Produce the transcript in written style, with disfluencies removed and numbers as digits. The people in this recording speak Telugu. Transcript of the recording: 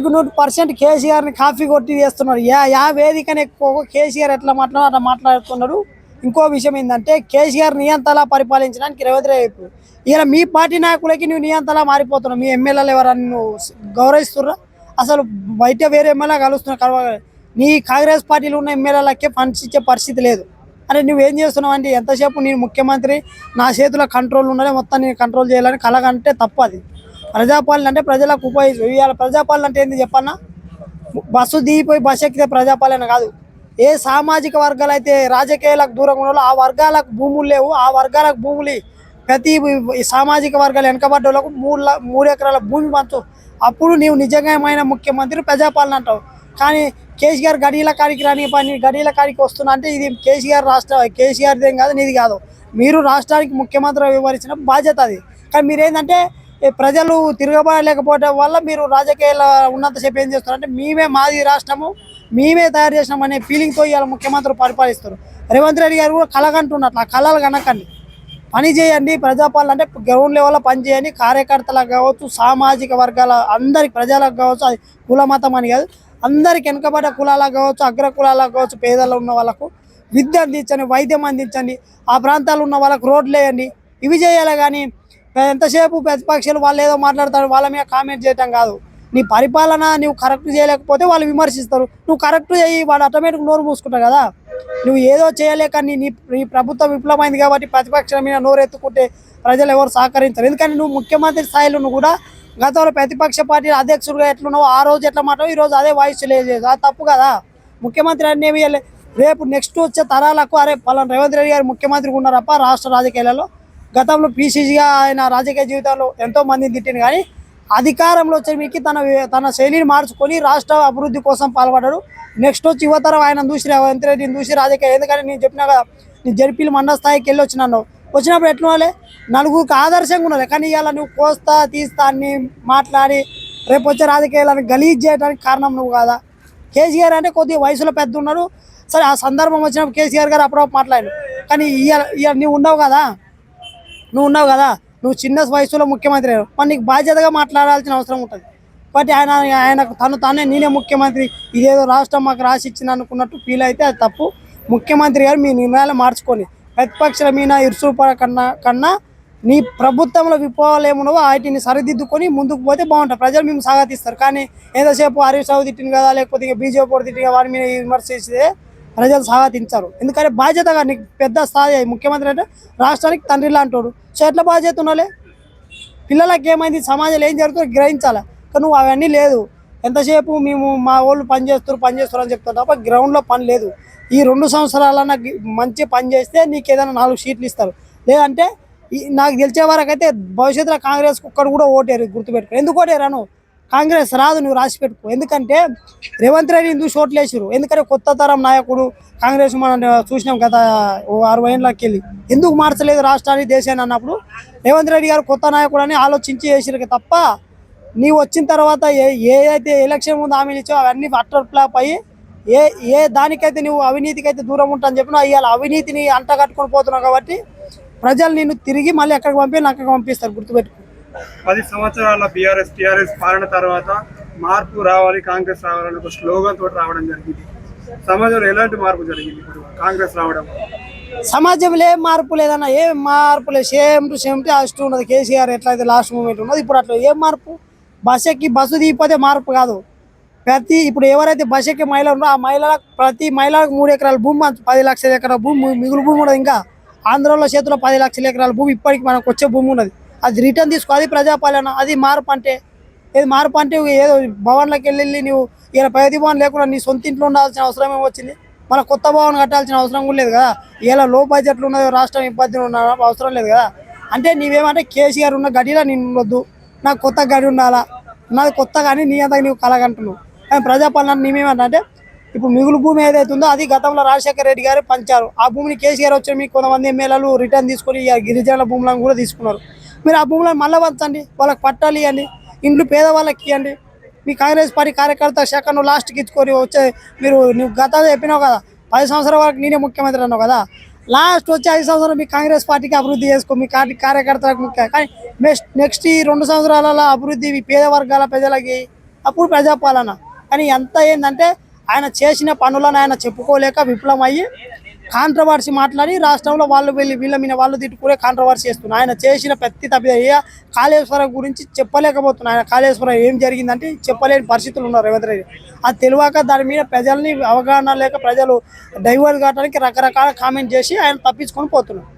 100% కేసీఆర్ని కాఫీ కొట్టి చేస్తున్నారు. యా వేదికనే ఎక్కువ కేసీఆర్ ఎట్లా మాట్లాడో అట్లా మాట్లాడుతున్నారు. ఇంకో విషయం ఏంటంటే కేసీఆర్ నియంతలా పరిపాలించడానికి రేవంత్ రెడ్డి ఇలా మీ పార్టీ నాయకులకి నువ్వు నియంతలా మారిపోతున్నావు. మీ ఎమ్మెల్యేలు ఎవరన్నా నువ్వు గౌరవిస్తుర్రా? అసలు బయట వేరే ఎమ్మెల్యే కలుస్తున్నావు. నీ కాంగ్రెస్ పార్టీలో ఉన్న ఎమ్మెల్యేలకే ఫండ్స్ ఇచ్చే పరిస్థితి లేదు. అరే నువ్వేం చేస్తున్నావు అంటే ఎంతసేపు నేను ముఖ్యమంత్రి నా చేతిలో కంట్రోల్ ఉన్నదే మొత్తం నేను కంట్రోల్ చేయాలని కలగంటే తప్పు. అది ప్రజాపాలన అంటే ప్రజలకు ఉపయోగించు. ఇవాళ ప్రజాపాలన అంటే ఏంది చెప్పన్నా? బస్సు దిగిపోయి బస్సు ఎక్కితే ప్రజాపాలన కాదు. ఏ సామాజిక వర్గాలు అయితే రాజకీయాలకు దూరంగా ఉన్నారో ఆ వర్గాలకు భూములు లేవు, ఆ వర్గాలకు భూములు ప్రతి సామాజిక వర్గాలు వెనకబడ్డ వాళ్ళకు 3 ఎకరాల భూమి పంచు. అప్పుడు నీవు నిజంగా ముఖ్యమంత్రి ప్రజాపాలన అంటావు. కానీ కేసీఆర్ గడియల కాడికి రాని పని గడియల కాడికి వస్తున్నా అంటే ఇది కేసీఆర్ కేసీఆర్దేం కాదు, నీది కాదు. మీరు రాష్ట్రానికి ముఖ్యమంత్రి వివరించిన బాధ్యత అది. కానీ మీరేంటంటే ప్రజలు తిరగబడలేకపోవడం వల్ల మీరు రాజకీయాల ఉన్నంతసేపు ఏం చేస్తారంటే మేమే మాది రాష్ట్రము మేమే తయారు చేసినాం అనే ఫీలింగ్తో ఇవాళ ముఖ్యమంత్రి పరిపాలిస్తారు. రేవంత్ రెడ్డి గారు కూడా కలగంటున్నట్లు ఆ కళలు కనకండి. పని చేయండి. ప్రజాపాలన అంటే గ్రౌండ్ లెవెల్లో పని చేయండి. కార్యకర్తలకు కావచ్చు, సామాజిక వర్గాల అందరికి ప్రజలకు కావచ్చు, అది కుల మతం అని కాదు, అందరికి వెనుకబడ్డ కులాలకు కావచ్చు, అగ్ర కులాలకు కావచ్చు, పేదలు ఉన్న వాళ్ళకు విద్య అందించండి, వైద్యం అందించండి, ఆ ప్రాంతాల్లో ఉన్న వాళ్ళకు రోడ్లు వేయండి. ఇవి చేయాలి. కానీ ఎంతసేపు ప్రతిపక్షాలు వాళ్ళు ఏదో మాట్లాడతారు, వాళ్ళ మీద కామెంట్ చేయటం కాదు. నీ పరిపాలన నువ్వు కరెక్ట్ చేయలేకపోతే వాళ్ళు విమర్శిస్తారు. నువ్వు కరెక్ట్ చేయి, వాడు ఆటోమేటిక్ నోరు మూసుకుంటావు కదా. నువ్వు ఏదో చేయలేక నీ ప్రభుత్వం విఫలమైంది కాబట్టి ప్రతిపక్షం మీద నోరెత్తుకుంటే ప్రజలు ఎవరు సహకరించరు. ఎందుకంటే నువ్వు ముఖ్యమంత్రి స్థాయిలో కూడా గతంలో ప్రతిపక్ష పార్టీ అధ్యక్షుడిగా ఎట్లున్నావు, ఆ రోజు ఎట్లా మాట్లావు, ఈ రోజు అదే వాయిస్ లేదు. అది తప్పు కదా. ముఖ్యమంత్రి అనేవి రేపు నెక్స్ట్ వచ్చే తరాలకు అరే పలానా రేవంత్ రెడ్డి గారు ముఖ్యమంత్రిగా ఉన్నారప్ప రాష్ట్ర రాజకీయాలలో. గతంలో పీసీసీగా ఆయన రాజకీయ జీవితంలో ఎంతో మందిని తిట్టింది. కానీ అధికారంలో వచ్చే మీకు తన శైలిని మార్చుకొని రాష్ట్ర అభివృద్ధి కోసం పాల్పడ్డాడు. నెక్స్ట్ వచ్చి యువతరం ఆయన చూసి రేవంత్ రెడ్డిని చూసి రాజకీయం. ఎందుకంటే నేను చెప్పినా కదా, నీ జరిపిలు మండల స్థాయికి వెళ్ళి వచ్చినప్పుడు ఎట్లా వాళ్ళే నలుగురికి ఆదర్శంగా ఉన్నది. కానీ ఇవాళ నువ్వు కోస్తా తీస్తా అని మాట్లాడి రేపు వచ్చే రాజకీయాలను గలీజ్ చేయడానికి కారణం నువ్వు కాదా? కేసీఆర్ అంటే కొద్దిగా వయసులో పెద్ద ఉన్నాడు. సరే ఆ సందర్భం వచ్చినప్పుడు కేసీఆర్ గారు అప్పుడప్పుడు మాట్లాడాడు. కానీ ఇవాళ నువ్వు ఉన్నావు కదా, నువ్వు చిన్న వయసులో ముఖ్యమంత్రి అయ్యావు. మరి నీకు బాధ్యతగా మాట్లాడాల్సిన అవసరం ఉంటుంది. బట్ ఆయనకు తానే నేనే ముఖ్యమంత్రి, ఇదేదో రాష్ట్రం మాకు రాసి ఇచ్చింది అనుకున్నట్టు ఫీల్ అయితే అది తప్పు. ముఖ్యమంత్రి గారు మీ నిర్ణయాలు మార్చుకొని ప్రతిపక్షాల మీద ఇరుసుపడ కన్నా నీ ప్రభుత్వంలో విప్లవాలు ఏమున్నావో వాటిని సరిదిద్దుకొని ముందుకు పోతే బాగుంటుంది. ప్రజలు మేము స్వాగతిస్తారు. కానీ ఏదోసేపు హరీష్ రావు తిట్టింది కదా, లేకపోతే ఇంకా బీజేపీ కూడా తిట్టిన వారి మీద విమర్శిస్తే ప్రజలు స్వాగతించారు. ఎందుకంటే బాధ్యతగా నీకు పెద్ద స్థాయి ముఖ్యమంత్రి అంటే రాష్ట్రానికి తండ్రిలా అంటాడు. సో ఎట్లా బాధ్యత ఉన్నాలే? పిల్లలకి ఏమైంది, సమాజంలో ఏం జరుగుతుందో గ్రహించాలి. కానీ నువ్వు అవన్నీ లేదు. ఎంతసేపు మేము మా వాళ్ళు పనిచేస్తారు అని చెప్తారు తప్ప గ్రౌండ్లో పని లేదు. ఈ 2 సంవత్సరాలన్నా మంచి పని చేస్తే నీకు ఏదైనా 4 సీట్లు ఇస్తారు. లేదంటే నాకు గెలిచే వరకు అయితే భవిష్యత్తులో కాంగ్రెస్ ఒక్కడు కూడా ఓటేరు. గుర్తుపెట్టుకో. ఎందుకు ఓటేరాను? కాంగ్రెస్ రాదు, నువ్వు రాసి పెట్టుకో. ఎందుకంటే రేవంత్ రెడ్డిని చూసి ఓట్లు వేసారు. ఎందుకంటే కొత్త తరం నాయకుడు కాంగ్రెస్ మనం చూసినాం గత 60 ఏళ్ళకి వెళ్ళి. ఎందుకు మార్చలేదు రాష్ట్రాన్ని దేశాన్ని అన్నప్పుడు రేవంత్ రెడ్డి గారు కొత్త నాయకుడు అని ఆలోచించి వేసారు తప్ప నీవు వచ్చిన తర్వాత ఏదైతే ఎలక్షన్ ముందు హామీలు ఇచ్చావు అవన్నీ అట్టర్ ఫ్లాప్ అయ్యి ఏ దానికైతే నువ్వు అవినీతికి అయితే దూరం ఉంటాని చెప్పినా ఇవాళ అవినీతిని అంటగట్టుకొని పోతున్నావు. కాబట్టి ప్రజలు నిన్ను తిరిగి మళ్ళీ ఎక్కడికి అక్కడికి పంపిస్తారు. గుర్తుపెట్టుకో. 10 సంవత్సరాల టీఆర్ఎస్ పాలన తర్వాత మార్పు రావాలి, కాంగ్రెస్ రావాలని ఒక స్లోగన్ తోటి రావడం జరిగింది. సమాజంలో ఎలాంటి మార్పు జరిగింది ఇప్పుడు కాంగ్రెస్ రావడం? సమాజంలో ఏం మార్పు లేదన్న, ఏం మార్పు లేదు. సేమ్ టు అస్ట్ ఉన్నది. కేసీఆర్ ఎట్లయితే లాస్ట్ మూమెంట్ ఉన్నది ఇప్పుడు అట్లా ఏం మార్పు? బస్సు దిగిపోతే మార్పు కాదు. ఇప్పుడు ఎవరైతే బస్ ఎక్కే మహిళలు ఉన్నారో ఆ మహిళలకు ప్రతి మహిళలకు 3 ఎకరాల భూమి, 10 లక్షల ఎకరాల భూమి మిగులు భూమి ఉన్నది. ఇంకా ఆంధ్రలో చేతిలో 10 లక్షల ఎకరాల భూమి ఇప్పటికి మనకు వచ్చే భూమి ఉన్నది. అది రిటర్న్ తీసుకో. అది ప్రజాపాలన. అది మార్పు అంటే ఏది? మార్పు అంటే ఏదో భవన్లోకి వెళ్ళి నువ్వు ఇలా ప్రతి భవన్ లేకుండా నీ సొంత ఇంట్లో ఉండాల్సిన అవసరం ఏమొచ్చింది? మన కొత్త భవన్ కట్టాల్సిన అవసరం కూడా లేదు కదా. ఇలా లో బడ్జెట్లు ఉన్నది, రాష్ట్రం ఇబ్బందులు ఉన్న అవసరం లేదు కదా. అంటే నీవేమంటే కేసీఆర్ ఉన్న గడిలో నేను ఉండొద్దు, నాకు కొత్త గడి ఉండాలా, నాది కొత్త కానీ నీ అంతా నువ్వు కలగంటున్నావు. కానీ ప్రజాపాలన నీవేమంటే ఇప్పుడు మిగులు భూమి ఏదైతే ఉందో అది గతంలో రాజశేఖర రెడ్డి గారు పంచారు. ఆ భూమిని కేసీఆర్ వచ్చి మీకు కొంతమంది ఎమ్మెల్యేలు రిటర్న్ తీసుకొని గిరిజనుల భూములను కూడా తీసుకున్నారు. మీరు ఆ భూములను మళ్ళీ పంచండి, వాళ్ళకి పట్టాలు ఇవ్వండి, ఇండ్లు పేదవాళ్ళకి ఇవ్వండి. మీ కాంగ్రెస్ పార్టీ కార్యకర్త శాఖ నువ్వు లాస్ట్కి ఇచ్చుకొని నువ్వు గతంలో చెప్పినావు కదా 10 సంవత్సరాల వరకు నేనే ముఖ్యమంత్రి అన్నావు కదా. లాస్ట్ వచ్చి 5 సంవత్సరాలు మీ కాంగ్రెస్ పార్టీకి అభివృద్ధి చేసుకో, మీ కార్యకర్తలకు ముఖ్యం. కానీ నెక్స్ట్ ఈ 2 సంవత్సరాల అభివృద్ధి పేద వర్గాల ప్రజలకి అప్పుడు ప్రజాపాలన. కానీ ఎంత ఏంటంటే ఆయన చేసిన పనులను ఆయన చెప్పుకోలేక విఫలం అయ్యి కాంట్రవర్సీ మాట్లాడి రాష్ట్రంలో వాళ్ళు వీళ్ళ మీద వాళ్ళు తిట్టుకునే కాంట్రవర్సీ చేస్తున్నారు. ఆయన చేసిన ప్రతి కాళేశ్వరం గురించి చెప్పలేకపోతున్నారు. ఆయన కాళేశ్వరం ఏం జరిగిందంటే చెప్పలేని పరిస్థితులు ఉన్నారు రేవంత్ రెడ్డి. అది తెలియక దాని మీద ప్రజల్ని అవగాహన లేక ప్రజలు డైవర్ట్ కావడానికి రకరకాల కామెంట్ చేసి ఆయన తప్పించుకొని పోతున్నారు.